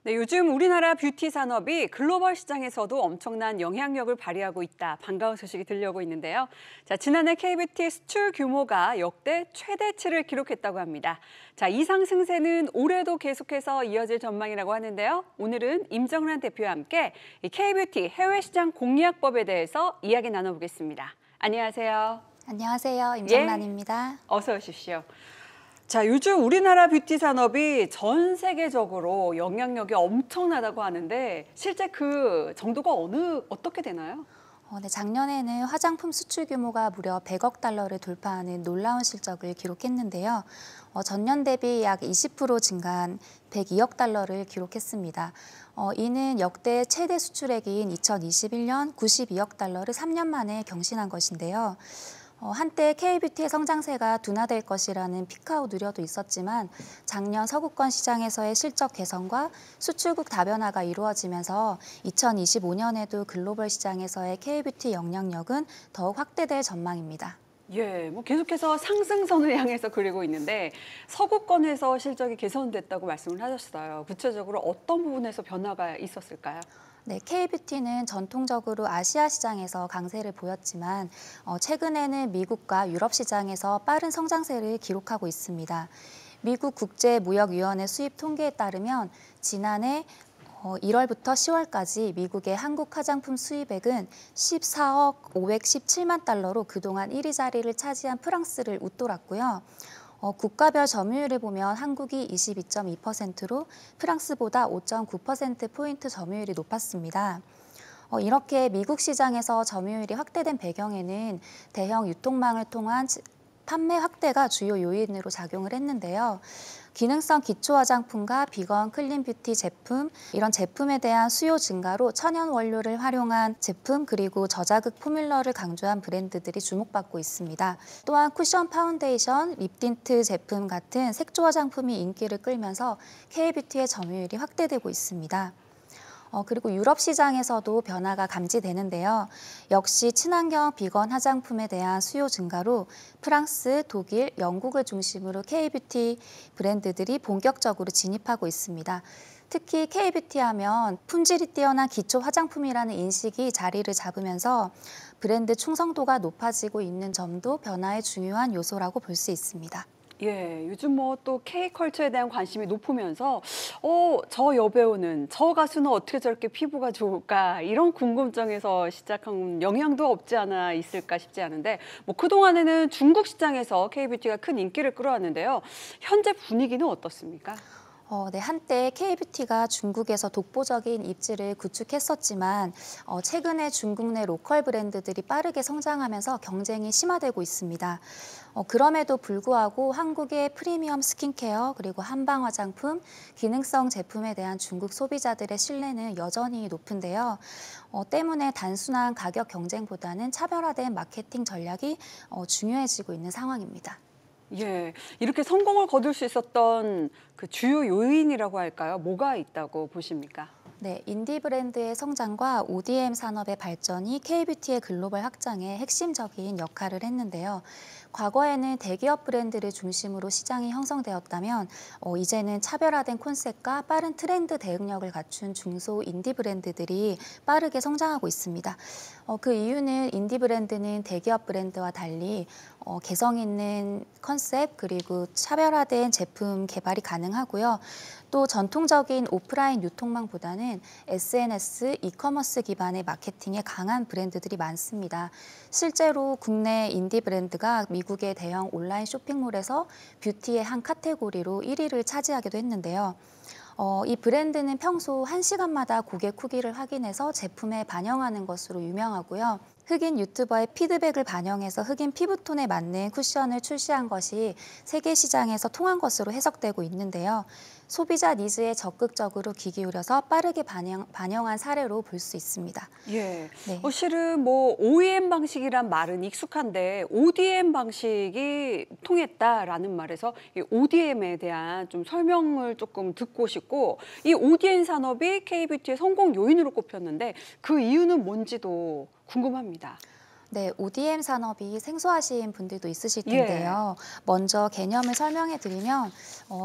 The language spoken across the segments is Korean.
네, 요즘 우리나라 뷰티 산업이 글로벌 시장에서도 엄청난 영향력을 발휘하고 있다. 반가운 소식이 들려오고 있는데요. 자, 지난해 K뷰티 수출 규모가 역대 최대치를 기록했다고 합니다. 자, 이 상승세는 올해도 계속해서 이어질 전망이라고 하는데요. 오늘은 임정란 대표와 함께 이 K뷰티 해외 시장 공략법에 대해서 이야기 나눠보겠습니다. 안녕하세요. 안녕하세요. 임정란입니다. 어서 오십시오. 자, 요즘 우리나라 뷰티 산업이 전 세계적으로 영향력이 엄청나다고 하는데 실제 그 정도가 어떻게 되나요? 네, 작년에는 화장품 수출 규모가 무려 100억 달러를 돌파하는 놀라운 실적을 기록했는데요. 전년 대비 약 20% 증가한 102억 달러를 기록했습니다. 이는 역대 최대 수출액인 2021년 92억 달러를 3년 만에 경신한 것인데요. 한때 K뷰티의 성장세가 둔화될 것이라는 피크아웃 우려도 있었지만 작년 서구권 시장에서의 실적 개선과 수출국 다변화가 이루어지면서 2025년에도 글로벌 시장에서의 K뷰티 영향력은 더욱 확대될 전망입니다. 예, 뭐 계속해서 상승선을 향해서 그리고 있는데 서구권에서 실적이 개선됐다고 말씀을 하셨어요. 구체적으로 어떤 부분에서 변화가 있었을까요? 네, K뷰티는 전통적으로 아시아 시장에서 강세를 보였지만 최근에는 미국과 유럽 시장에서 빠른 성장세를 기록하고 있습니다. 미국 국제무역위원회 수입 통계에 따르면 지난해 1월부터 10월까지 미국의 한국 화장품 수입액은 14억 517만 달러로 그동안 1위 자리를 차지한 프랑스를 웃돌았고요. 국가별 점유율을 보면 한국이 22.2%로 프랑스보다 5.9%포인트 점유율이 높았습니다. 이렇게 미국 시장에서 점유율이 확대된 배경에는 대형 유통망을 통한 판매 확대가 주요 요인으로 작용을 했는데요. 기능성 기초 화장품과 비건 클린 뷰티 제품, 이런 제품에 대한 수요 증가로 천연 원료를 활용한 제품 그리고 저자극 포뮬러를 강조한 브랜드들이 주목받고 있습니다. 또한 쿠션 파운데이션, 립 틴트 제품 같은 색조 화장품이 인기를 끌면서 K뷰티의 점유율이 확대되고 있습니다. 그리고 유럽 시장에서도 변화가 감지되는데요. 역시 친환경 비건 화장품에 대한 수요 증가로 프랑스, 독일, 영국을 중심으로 K뷰티 브랜드들이 본격적으로 진입하고 있습니다. 특히 K뷰티 하면 품질이 뛰어난 기초 화장품이라는 인식이 자리를 잡으면서 브랜드 충성도가 높아지고 있는 점도 변화의 중요한 요소라고 볼 수 있습니다. 예, 요즘 뭐 또 K컬처에 대한 관심이 높으면서 저 여배우는, 저 가수는 어떻게 저렇게 피부가 좋을까 이런 궁금증에서 시작한 영향도 없지 않아 있을까 싶지 않은데 뭐 그동안에는 중국 시장에서 K뷰티가 큰 인기를 끌어왔는데요. 현재 분위기는 어떻습니까? 네, 한때 K뷰티가 중국에서 독보적인 입지를 구축했었지만 최근에 중국 내 로컬 브랜드들이 빠르게 성장하면서 경쟁이 심화되고 있습니다. 그럼에도 불구하고 한국의 프리미엄 스킨케어 그리고 한방 화장품, 기능성 제품에 대한 중국 소비자들의 신뢰는 여전히 높은데요. 때문에 단순한 가격 경쟁보다는 차별화된 마케팅 전략이 중요해지고 있는 상황입니다. 예, 이렇게 성공을 거둘 수 있었던 그 주요 요인이라고 할까요? 뭐가 있다고 보십니까? 네, 인디 브랜드의 성장과 ODM 산업의 발전이 K뷰티의 글로벌 확장에 핵심적인 역할을 했는데요. 과거에는 대기업 브랜드를 중심으로 시장이 형성되었다면 이제는 차별화된 콘셉트과 빠른 트렌드 대응력을 갖춘 중소 인디 브랜드들이 빠르게 성장하고 있습니다. 그 이유는 인디 브랜드는 대기업 브랜드와 달리 개성 있는 컨셉 그리고 차별화된 제품 개발이 가능하고요. 또 전통적인 오프라인 유통망보다는 SNS, 이커머스 기반의 마케팅에 강한 브랜드들이 많습니다. 실제로 국내 인디 브랜드가 미국의 대형 온라인 쇼핑몰에서 뷰티의 한 카테고리로 1위를 차지하기도 했는데요. 이 브랜드는 평소 1시간마다 고객 후기를 확인해서 제품에 반영하는 것으로 유명하고요. 흑인 유튜버의 피드백을 반영해서 흑인 피부톤에 맞는 쿠션을 출시한 것이 세계 시장에서 통한 것으로 해석되고 있는데요. 소비자 니즈에 적극적으로 귀 기울여서 빠르게 반영한 사례로 볼 수 있습니다. 예. 네. 실은 뭐 OEM 방식이란 말은 익숙한데 ODM 방식이 통했다라는 말에서 이 ODM에 대한 좀 설명을 조금 듣고 싶고 이 ODM 산업이 K뷰티의 성공 요인으로 꼽혔는데 그 이유는 뭔지도 궁금합니다. 네, ODM 산업이 생소하신 분들도 있으실 예. 텐데요. 먼저 개념을 설명해 드리면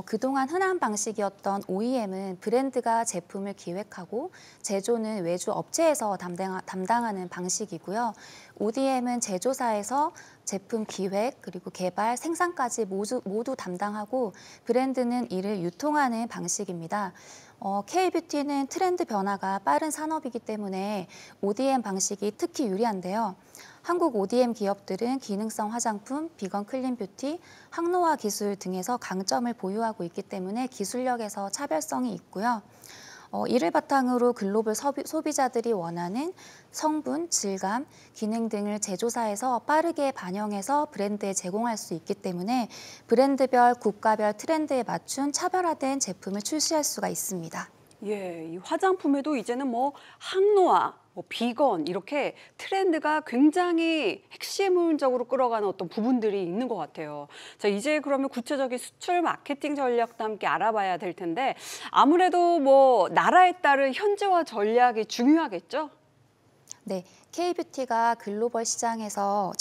그동안 흔한 방식이었던 OEM은 브랜드가 제품을 기획하고 제조는 외주 업체에서 담당하는 방식이고요. ODM은 제조사에서 제품 기획, 그리고 개발, 생산까지 모두 담당하고 브랜드는 이를 유통하는 방식입니다. K-뷰티는 트렌드 변화가 빠른 산업이기 때문에 ODM 방식이 특히 유리한데요. 한국 ODM 기업들은 기능성 화장품, 비건 클린 뷰티, 항노화 기술 등에서 강점을 보유하고 있기 때문에 기술력에서 차별성이 있고요. 이를 바탕으로 글로벌 소비자들이 원하는 성분, 질감, 기능 등을 제조사에서 빠르게 반영해서 브랜드에 제공할 수 있기 때문에 브랜드별, 국가별 트렌드에 맞춘 차별화된 제품을 출시할 수가 있습니다. 예, 이 화장품에도 이제는 뭐 항노화, 뭐 비건 이렇게 트렌드가 굉장히 핵심적으로 끌어가는 어떤 부분들이 있는 것 같아요. 자, 이제 그러면 구체적인 수출 마케팅 전략도 함께 알아봐야 될 텐데 아무래도 뭐 나라에 따른 현지화 전략이 중요하겠죠? 네, K-뷰티가 글로벌 시장에서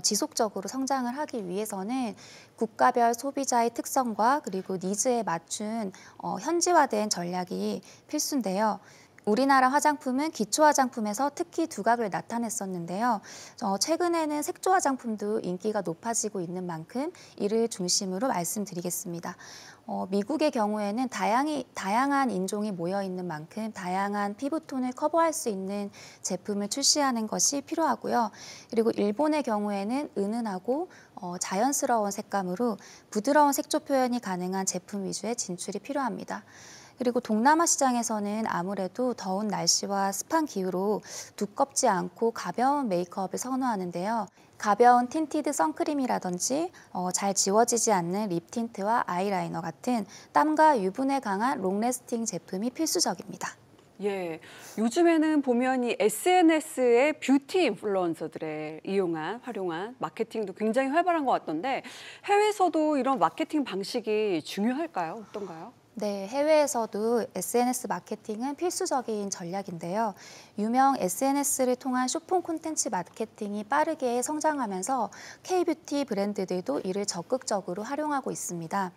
지속적으로 성장을 하기 위해서는 국가별 소비자의 특성과 그리고 니즈에 맞춘 현지화된 전략이 필수인데요. 우리나라 화장품은 기초 화장품에서 특히 두각을 나타냈었는데요. 최근에는 색조 화장품도 인기가 높아지고 있는 만큼 이를 중심으로 말씀드리겠습니다. 미국의 경우에는 다양한 인종이 모여 있는 만큼 다양한 피부톤을 커버할 수 있는 제품을 출시하는 것이 필요하고요. 그리고 일본의 경우에는 은은하고 자연스러운 색감으로 부드러운 색조 표현이 가능한 제품 위주의 진출이 필요합니다. 그리고 동남아 시장에서는 아무래도 더운 날씨와 습한 기후로 두껍지 않고 가벼운 메이크업을 선호하는데요. 가벼운 틴티드 선크림이라든지 잘 지워지지 않는 립 틴트와 아이라이너 같은 땀과 유분에 강한 롱래스팅 제품이 필수적입니다. 예, 요즘에는 보면 이 SNS의 뷰티 인플루언서들의 활용한 마케팅도 굉장히 활발한 것 같던데 해외에서도 이런 마케팅 방식이 중요할까요? 어떤가요? 네, 해외에서도 SNS 마케팅은 필수적인 전략인데요. 유명 SNS를 통한 쇼핑 콘텐츠 마케팅이 빠르게 성장하면서 K-뷰티 브랜드들도 이를 적극적으로 활용하고 있습니다.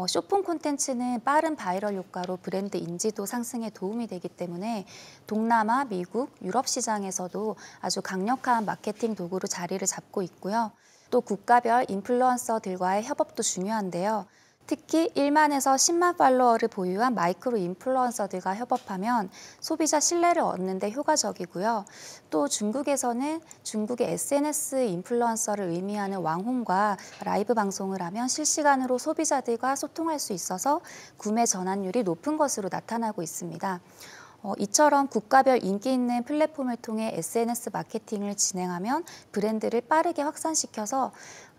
쇼핑 콘텐츠는 빠른 바이럴 효과로 브랜드 인지도 상승에 도움이 되기 때문에 동남아, 미국, 유럽 시장에서도 아주 강력한 마케팅 도구로 자리를 잡고 있고요. 또 국가별 인플루언서들과의 협업도 중요한데요. 특히 1만에서 10만 팔로워를 보유한 마이크로 인플루언서들과 협업하면 소비자 신뢰를 얻는 데 효과적이고요. 또 중국에서는 중국의 SNS 인플루언서를 의미하는 왕홍과 라이브 방송을 하면 실시간으로 소비자들과 소통할 수 있어서 구매 전환율이 높은 것으로 나타나고 있습니다. 이처럼 국가별 인기 있는 플랫폼을 통해 SNS 마케팅을 진행하면 브랜드를 빠르게 확산시켜서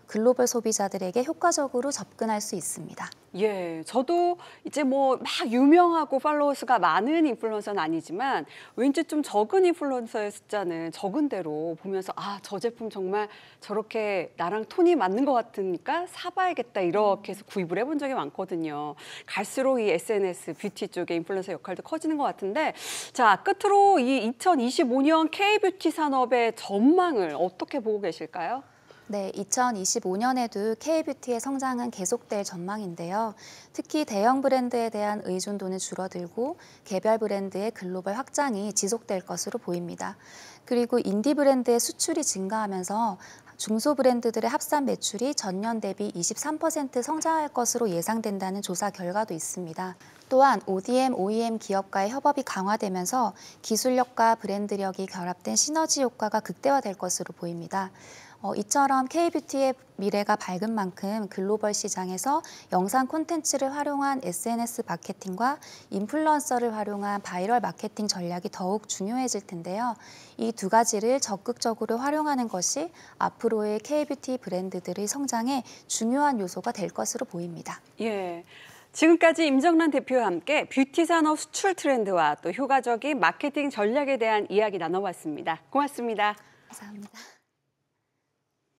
글로벌 소비자들에게 효과적으로 접근할 수 있습니다. 예, 저도 이제 뭐 막 유명하고 팔로워 수가 많은 인플루언서는 아니지만 왠지 좀 적은 인플루언서의 숫자는 적은 대로 보면서 아, 저 제품 정말 저렇게 나랑 톤이 맞는 것 같으니까 사봐야겠다 이렇게 해서 구입을 해본 적이 많거든요. 갈수록 이 SNS 뷰티 쪽의 인플루언서 역할도 커지는 것 같은데 자, 끝으로 이 2025년 K-뷰티 산업의 전망을 어떻게 보고 계실까요? 네, 2025년에도 K-뷰티의 성장은 계속될 전망인데요. 특히 대형 브랜드에 대한 의존도는 줄어들고 개별 브랜드의 글로벌 확장이 지속될 것으로 보입니다. 그리고 인디 브랜드의 수출이 증가하면서 중소 브랜드들의 합산 매출이 전년 대비 23% 성장할 것으로 예상된다는 조사 결과도 있습니다. 또한 ODM, OEM 기업과의 협업이 강화되면서 기술력과 브랜드력이 결합된 시너지 효과가 극대화될 것으로 보입니다. 이처럼 K-뷰티의 미래가 밝은 만큼 글로벌 시장에서 영상 콘텐츠를 활용한 SNS 마케팅과 인플루언서를 활용한 바이럴 마케팅 전략이 더욱 중요해질 텐데요. 이 두 가지를 적극적으로 활용하는 것이 앞으로의 K-뷰티 브랜드들의 성장에 중요한 요소가 될 것으로 보입니다. 예. 지금까지 임정란 대표와 함께 뷰티 산업 수출 트렌드와 또 효과적인 마케팅 전략에 대한 이야기 나눠봤습니다. 고맙습니다. 감사합니다.